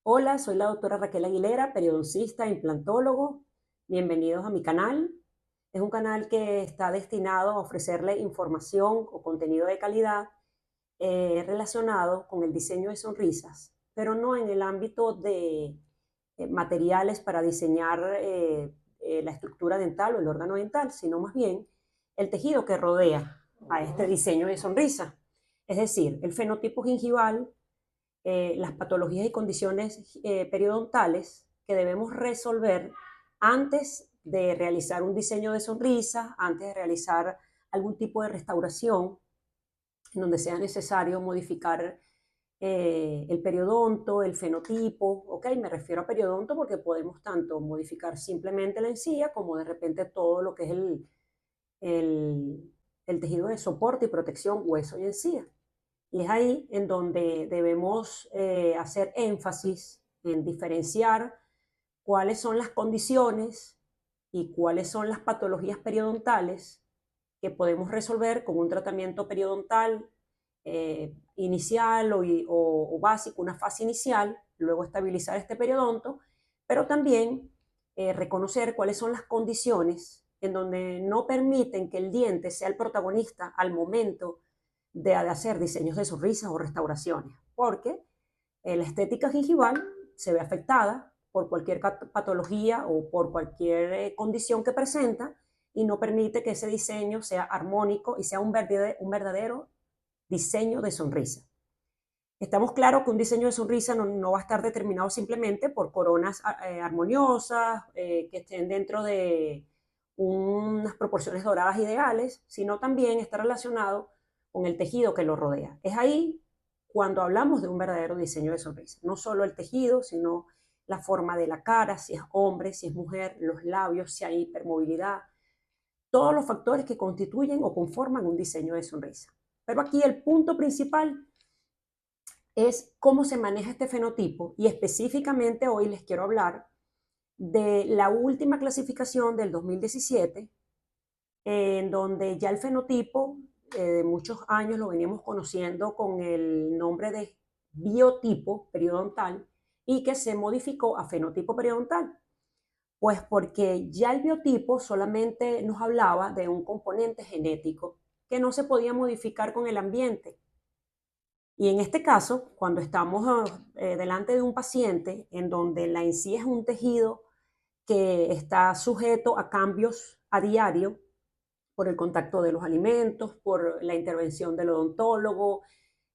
Hola, soy la doctora Raquel Aguilera, periodoncista, implantólogo. Bienvenidos a mi canal. Es un canal que está destinado a ofrecerle información o contenido de calidad relacionado con el diseño de sonrisas, pero no en el ámbito de materiales para diseñar la estructura dental o el órgano dental, sino más bien el tejido que rodea a este diseño de sonrisa. Es decir, el fenotipo gingival, las patologías y condiciones periodontales que debemos resolver antes de realizar un diseño de sonrisa, antes de realizar algún tipo de restauración en donde sea necesario modificar el periodonto, el fenotipo, ¿ok? Me refiero a periodonto porque podemos tanto modificar simplemente la encía como de repente todo lo que es el, el tejido de soporte y protección hueso y encía. Y es ahí en donde debemos hacer énfasis en diferenciar cuáles son las condiciones y cuáles son las patologías periodontales que podemos resolver con un tratamiento periodontal inicial o básico, una fase inicial, luego estabilizar este periodonto, pero también reconocer cuáles son las condiciones en donde no permiten que el diente sea el protagonista al momento de hacer diseños de sonrisas o restauraciones, porque la estética gingival se ve afectada por cualquier patología o por cualquier condición que presenta y no permite que ese diseño sea armónico y sea un verdadero diseño de sonrisa. Estamos claros que un diseño de sonrisa no va a estar determinado simplemente por coronas armoniosas, que estén dentro de unas proporciones doradas ideales, sino también está relacionado con el tejido que lo rodea. Es ahí cuando hablamos de un verdadero diseño de sonrisa. No solo el tejido, sino la forma de la cara, si es hombre, si es mujer, los labios, si hay hipermovilidad, todos los factores que constituyen o conforman un diseño de sonrisa. Pero aquí el punto principal es cómo se maneja este fenotipo y específicamente hoy les quiero hablar de la última clasificación del 2017, en donde ya el fenotipo de muchos años lo veníamos conociendo con el nombre de biotipo periodontal y que se modificó a fenotipo periodontal. Pues porque ya el biotipo solamente nos hablaba de un componente genético que no se podía modificar con el ambiente. Y en este caso, cuando estamos delante de un paciente en donde la encía es un tejido que está sujeto a cambios a diario por el contacto de los alimentos, por la intervención del odontólogo,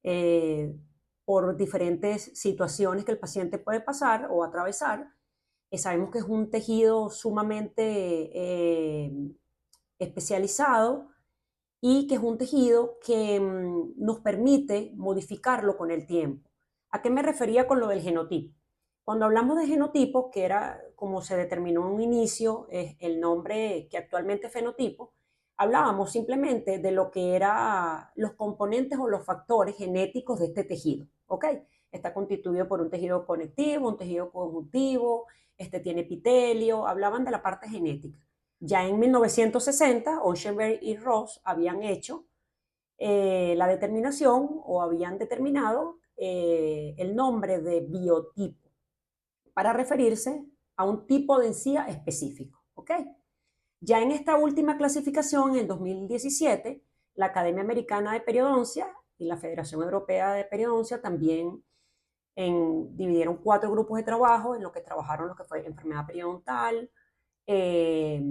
eh, por diferentes situaciones que el paciente puede pasar o atravesar, sabemos que es un tejido sumamente especializado y que es un tejido que nos permite modificarlo con el tiempo. ¿A qué me refería con lo del genotipo? Cuando hablamos de genotipo, que era como se determinó en un inicio, es el nombre que actualmente es fenotipo, hablábamos simplemente de lo que eran los componentes o los factores genéticos de este tejido, ¿ok? Está constituido por un tejido conectivo, un tejido conjuntivo, este tiene epitelio, hablaban de la parte genética. Ya en 1960, Oceanberg y Ross habían hecho la determinación o habían determinado el nombre de biotipo para referirse a un tipo de encía específico. ¿Ok? Ya en esta última clasificación, en el 2017, la Academia Americana de Periodoncia y la Federación Europea de Periodoncia también dividieron 4 grupos de trabajo en lo que trabajaron lo que fue enfermedad periodontal, eh,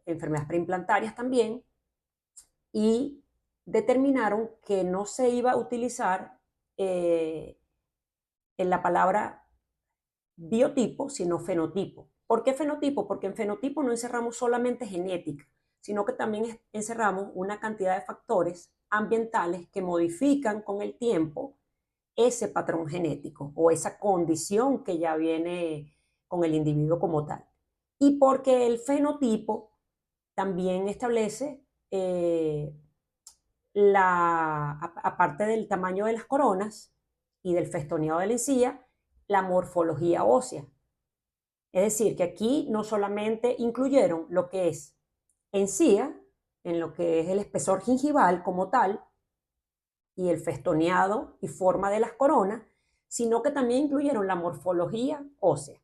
enfermedades preimplantarias también, y determinaron que no se iba a utilizar eh, en la palabra biotipo, sino fenotipo. ¿Por qué fenotipo? Porque en fenotipo no encerramos solamente genética, sino que también encerramos una cantidad de factores ambientales que modifican con el tiempo ese patrón genético o esa condición que ya viene con el individuo como tal. Y porque el fenotipo también establece, aparte del tamaño de las coronas y del festoneado de la encía, la morfología ósea. Es decir, que aquí no solamente incluyeron lo que es encía, en lo que es el espesor gingival como tal, y el festoneado y forma de las coronas, sino que también incluyeron la morfología ósea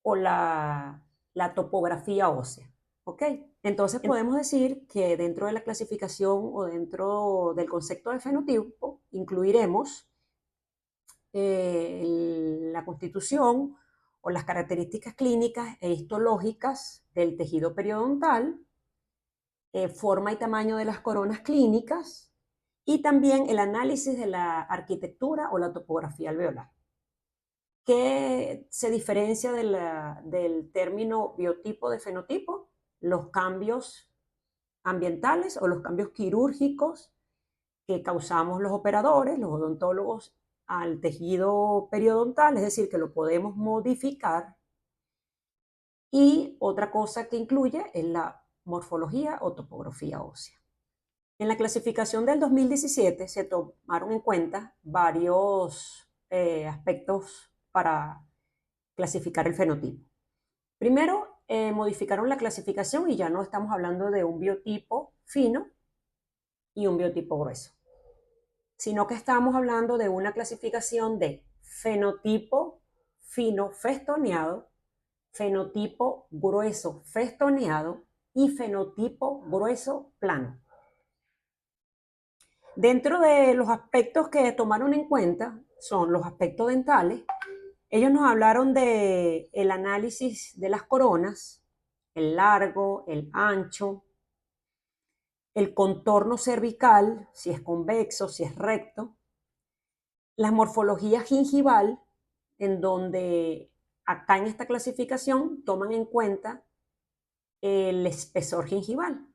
o la topografía ósea. ¿Ok? Entonces podemos decir que dentro de la clasificación o dentro del concepto de fenotipo incluiremos la constitución o las características clínicas e histológicas del tejido periodontal, forma y tamaño de las coronas clínicas y también el análisis de la arquitectura o la topografía alveolar. ¿Qué se diferencia del término biotipo de fenotipo? Los cambios ambientales o los cambios quirúrgicos que causamos los operadores, los odontólogos, al tejido periodontal, es decir, que lo podemos modificar. Y otra cosa que incluye es la morfología o topografía ósea. En la clasificación del 2017 se tomaron en cuenta varios aspectos para clasificar el fenotipo. Primero, modificaron la clasificación y ya no estamos hablando de un biotipo fino y un biotipo grueso, sino que estamos hablando de una clasificación de fenotipo fino festoneado, fenotipo grueso festoneado y fenotipo grueso plano. Dentro de los aspectos que tomaron en cuenta son los aspectos dentales. Ellos nos hablaron de el análisis de las coronas, el largo, el ancho, el contorno cervical, si es convexo, si es recto, la morfología gingival, en donde acá en esta clasificación toman en cuenta el espesor gingival,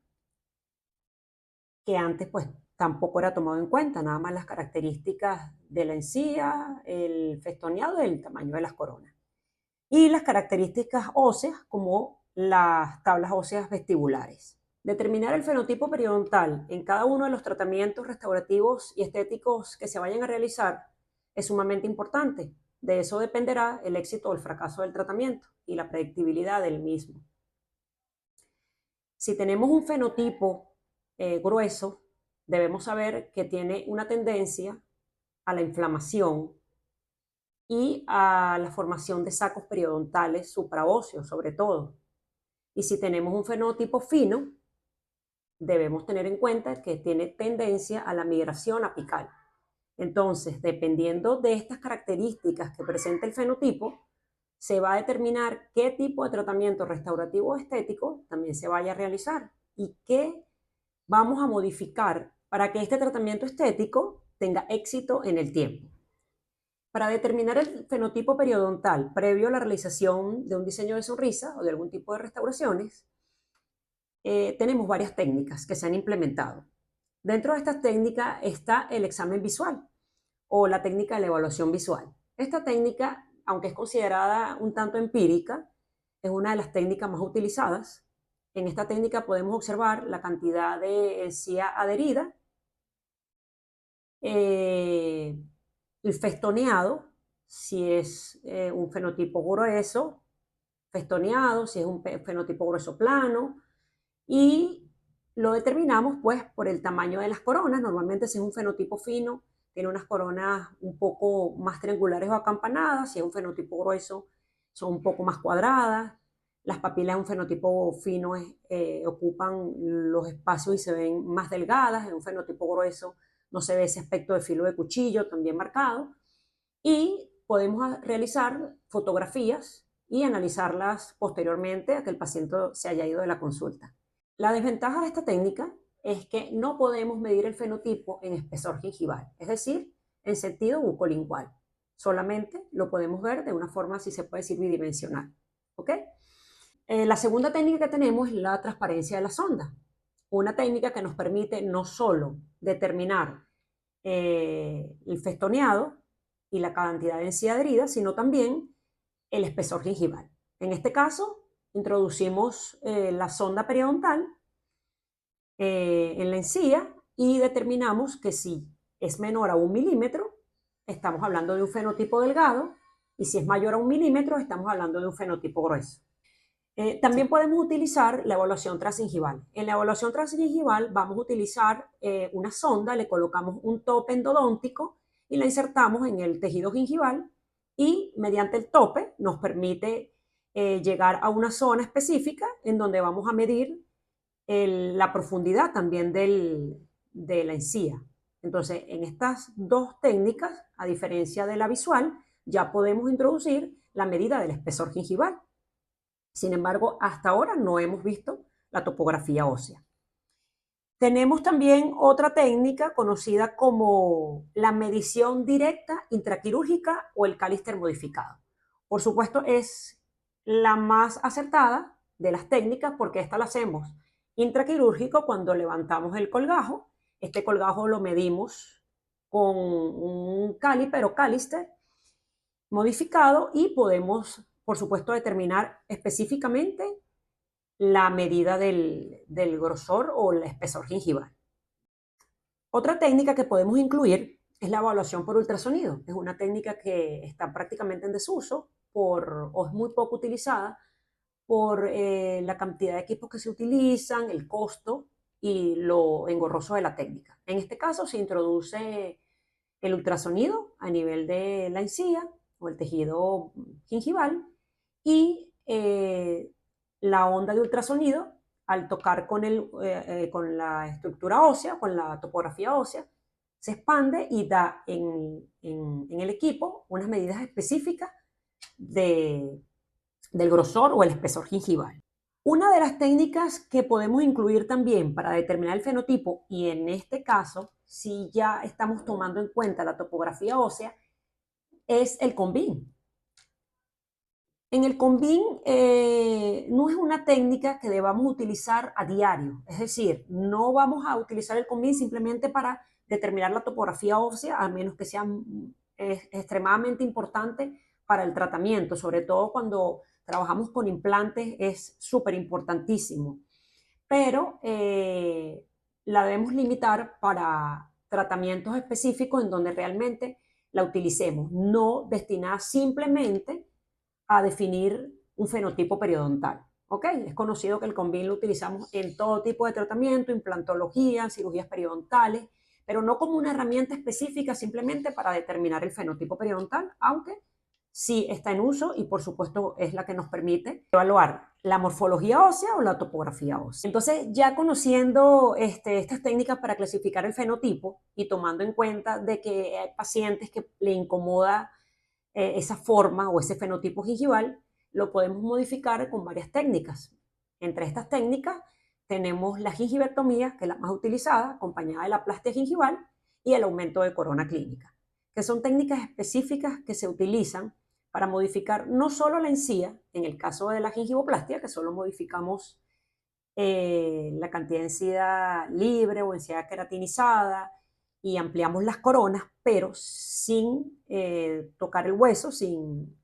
que antes pues tampoco era tomado en cuenta, nada más las características de la encía, el festoneado y el tamaño de las coronas. Y las características óseas como las tablas óseas vestibulares. Determinar el fenotipo periodontal en cada uno de los tratamientos restaurativos y estéticos que se vayan a realizar es sumamente importante. De eso dependerá el éxito o el fracaso del tratamiento y la predictibilidad del mismo. Si tenemos un fenotipo grueso, debemos saber que tiene una tendencia a la inflamación y a la formación de sacos periodontales supraóseos, sobre todo. Y si tenemos un fenotipo fino, debemos tener en cuenta que tiene tendencia a la migración apical. Entonces, dependiendo de estas características que presenta el fenotipo, se va a determinar qué tipo de tratamiento restaurativo o estético también se vaya a realizar y qué vamos a modificar para que este tratamiento estético tenga éxito en el tiempo. Para determinar el fenotipo periodontal previo a la realización de un diseño de sonrisa o de algún tipo de restauraciones, tenemos varias técnicas que se han implementado. Dentro de estas técnicas está el examen visual o la técnica de la evaluación visual. Esta técnica, aunque es considerada un tanto empírica, es una de las técnicas más utilizadas. En esta técnica podemos observar la cantidad de encía adherida, el festoneado, si es un fenotipo grueso, festoneado, si es un fenotipo grueso plano, y lo determinamos pues por el tamaño de las coronas. Normalmente si es un fenotipo fino, tiene unas coronas un poco más triangulares o acampanadas, si es un fenotipo grueso, son un poco más cuadradas. Las papilas de un fenotipo fino ocupan los espacios y se ven más delgadas, en un fenotipo grueso no se ve ese aspecto de filo de cuchillo también marcado. Y podemos realizar fotografías y analizarlas posteriormente a que el paciente se haya ido de la consulta. La desventaja de esta técnica es que no podemos medir el fenotipo en espesor gingival, es decir, en sentido bucolingual. Solamente lo podemos ver de una forma, si se puede decir, bidimensional. ¿Ok? La segunda técnica que tenemos es la transparencia de la sonda. Una técnica que nos permite no solo determinar el festoneado y la cantidad de encía adherida, sino también el espesor gingival. En este caso, introducimos la sonda periodontal en la encía y determinamos que si es menor a 1 milímetro, estamos hablando de un fenotipo delgado, y si es mayor a 1 milímetro, estamos hablando de un fenotipo grueso. También podemos utilizar la evaluación transgingival. En la evaluación transgingival vamos a utilizar una sonda, le colocamos un tope endodóntico y la insertamos en el tejido gingival y mediante el tope nos permite llegar a una zona específica en donde vamos a medir la profundidad también de la encía. Entonces, en estas dos técnicas, a diferencia de la visual, ya podemos introducir la medida del espesor gingival. Sin embargo, hasta ahora no hemos visto la topografía ósea. Tenemos también otra técnica conocida como la medición directa intraquirúrgica o el Callister modificado. Por supuesto, es la más acertada de las técnicas porque esta la hacemos intraquirúrgico cuando levantamos el colgajo. Este colgajo lo medimos con un caliper o Callister modificado y podemos, por supuesto, determinar específicamente la medida del grosor o el espesor gingival. Otra técnica que podemos incluir es la evaluación por ultrasonido. Es una técnica que está prácticamente en desuso o es muy poco utilizada por la cantidad de equipos que se utilizan, el costo y lo engorroso de la técnica. En este caso se introduce el ultrasonido a nivel de la encía o el tejido gingival y la onda de ultrasonido al tocar con la estructura ósea, con la topografía ósea, se expande y da en el equipo unas medidas específicas del grosor o el espesor gingival. Una de las técnicas que podemos incluir también para determinar el fenotipo, y en este caso, si ya estamos tomando en cuenta la topografía ósea, es el CONBIN. En el CONBIN no es una técnica que debamos utilizar a diario, es decir, no vamos a utilizar el CONBIN simplemente para determinar la topografía ósea, a menos que sea extremadamente importante para el tratamiento, sobre todo cuando trabajamos con implantes es súper importantísimo, pero la debemos limitar para tratamientos específicos en donde realmente la utilicemos, no destinada simplemente a definir un fenotipo periodontal. ¿Ok? Es conocido que el CONBIN lo utilizamos en todo tipo de tratamiento, implantología, cirugías periodontales, pero no como una herramienta específica simplemente para determinar el fenotipo periodontal, aunque sí está en uso y por supuesto es la que nos permite evaluar la morfología ósea o la topografía ósea. Entonces, ya conociendo estas técnicas para clasificar el fenotipo y tomando en cuenta de que hay pacientes que le incomoda esa forma o ese fenotipo gingival, lo podemos modificar con varias técnicas. Entre estas técnicas tenemos la gingivectomía, que es la más utilizada, acompañada de la plastia gingival y el aumento de corona clínica, que son técnicas específicas que se utilizan para modificar no solo la encía, en el caso de la gingivoplastia, que solo modificamos la cantidad de encía libre o encía queratinizada, y ampliamos las coronas, pero sin tocar el hueso, sin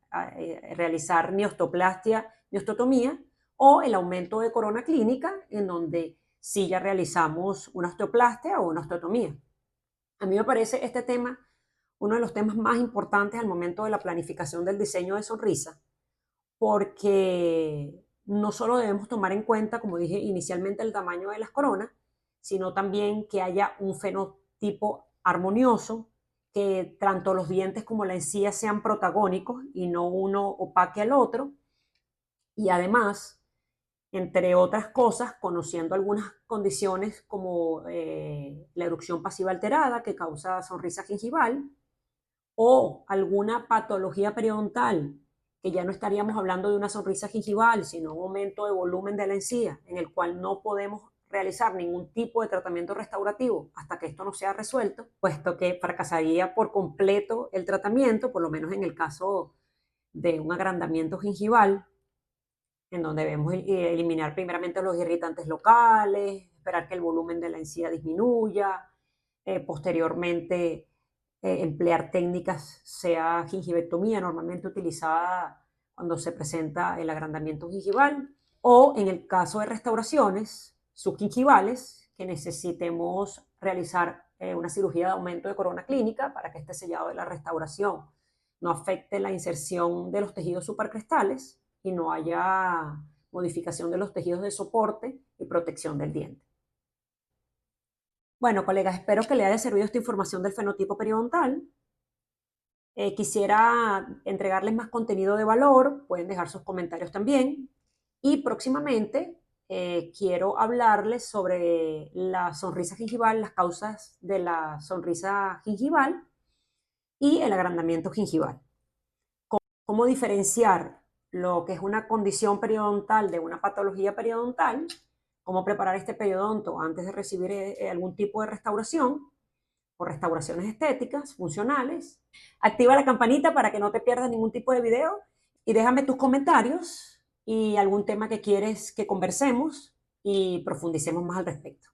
realizar ni osteoplastia ni osteotomía, o el aumento de corona clínica, en donde sí ya realizamos una osteoplastia o una osteotomía. A mí me parece este tema uno de los temas más importantes al momento de la planificación del diseño de sonrisa, porque no solo debemos tomar en cuenta, como dije inicialmente, el tamaño de las coronas, sino también que haya un fenotipo armonioso, que tanto los dientes como la encía sean protagónicos y no uno opaque al otro. Y además, entre otras cosas, conociendo algunas condiciones como la erupción pasiva alterada que causa sonrisa gingival o alguna patología periodontal, que ya no estaríamos hablando de una sonrisa gingival, sino un aumento de volumen de la encía, en el cual no podemos realizar ningún tipo de tratamiento restaurativo hasta que esto no sea resuelto, puesto que fracasaría por completo el tratamiento, por lo menos en el caso de un agrandamiento gingival, en donde debemos eliminar primeramente los irritantes locales, esperar que el volumen de la encía disminuya, posteriormente emplear técnicas, sea gingivectomía, normalmente utilizada cuando se presenta el agrandamiento gingival, o en el caso de restauraciones subgingivales, que necesitemos realizar una cirugía de aumento de corona clínica para que este sellado de la restauración no afecte la inserción de los tejidos supracrestales y no haya modificación de los tejidos de soporte y protección del diente. Bueno, colegas, espero que les haya servido esta información del fenotipo periodontal. Quisiera entregarles más contenido de valor, pueden dejar sus comentarios también. Y próximamente quiero hablarles sobre la sonrisa gingival, las causas de la sonrisa gingival y el agrandamiento gingival. Cómo diferenciar lo que es una condición periodontal de una patología periodontal, cómo preparar este periodonto antes de recibir algún tipo de restauración o restauraciones estéticas, funcionales. Activa la campanita para que no te pierdas ningún tipo de video y déjame tus comentarios y algún tema que quieres que conversemos y profundicemos más al respecto.